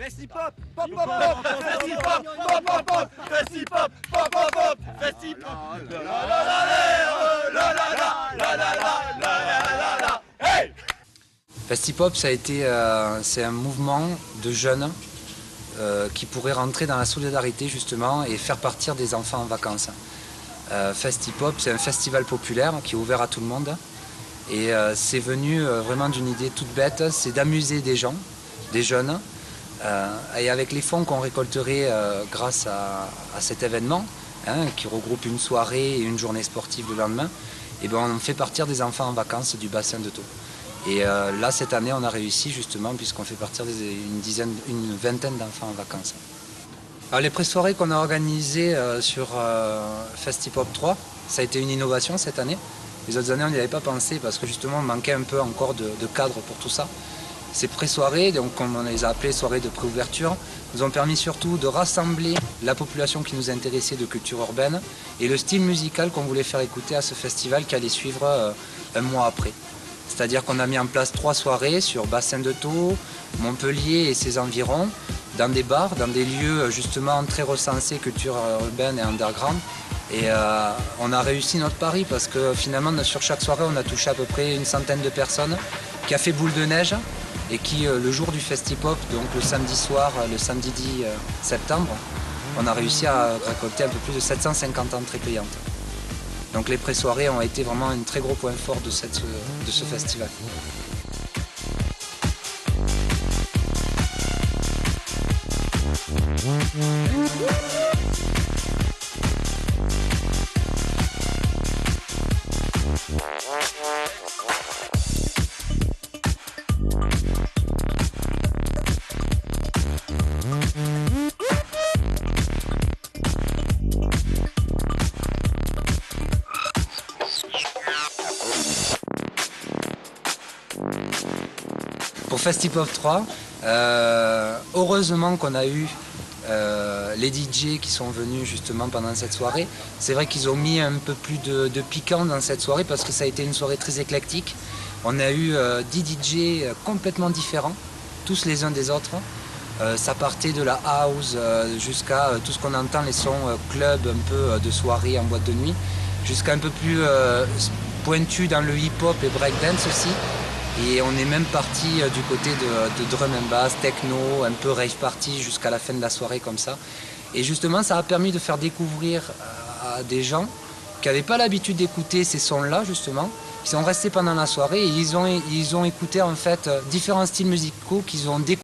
Festi-pop, pop pop pop, festi-pop, pop pop pop, festi-pop, pop pop pop, festi-pop. Hey! Festi-pop, c'est un mouvement de jeunes qui pourrait rentrer dans la solidarité justement et faire partir des enfants en vacances. Festi-pop, c'est un festival populaire qui est ouvert à tout le monde et c'est venu vraiment d'une idée toute bête, c'est d'amuser des gens, des jeunes, et avec les fonds qu'on récolterait grâce à cet événement, qui regroupe une soirée et une journée sportive le lendemain, et ben on fait partir des enfants en vacances du bassin de Thau. Et là, cette année, on a réussi justement puisqu'on fait partir une vingtaine d'enfants en vacances. Alors, les pré-soirées qu'on a organisées sur Festi-pop 3, ça a été une innovation cette année. Les autres années, on n'y avait pas pensé parce que justement, on manquait un peu encore de cadre pour tout ça. Ces pré-soirées, donc comme on les a appelées soirées de pré-ouverture, nous ont permis surtout de rassembler la population qui nous intéressait de culture urbaine et le style musical qu'on voulait faire écouter à ce festival qui allait suivre un mois après. C'est-à-dire qu'on a mis en place 3 soirées sur Bassin de Thau, Montpellier et ses environs, dans des bars, dans des lieux justement très recensés culture urbaine et underground. Et on a réussi notre pari parce que finalement sur chaque soirée on a touché à peu près une centaine de personnes, qui a fait boule de neige et qui le jour du Festi-pop, donc le samedi soir, le samedi 10 septembre, on a réussi à récolter un peu plus de 750 entrées payantes. Donc les pré-soirées ont été vraiment un très gros point fort de ce festival. Pour Festi-pop 3, heureusement qu'on a eu les DJ qui sont venus justement pendant cette soirée. C'est vrai qu'ils ont mis un peu plus de piquant dans cette soirée parce que ça a été une soirée très éclectique. On a eu 10 DJ complètement différents, tous les uns des autres. Ça partait de la house jusqu'à tout ce qu'on entend, les sons club, un peu de soirée en boîte de nuit, jusqu'à un peu plus pointu dans le hip-hop et breakdance aussi. Et on est même parti du côté de drum and bass, techno, un peu rave party jusqu'à la fin de la soirée comme ça. Et justement, ça a permis de faire découvrir à des gens qui n'avaient pas l'habitude d'écouter ces sons-là justement. Ils sont restés pendant la soirée et ils ont écouté en fait différents styles musicaux qu'ils ont découverts.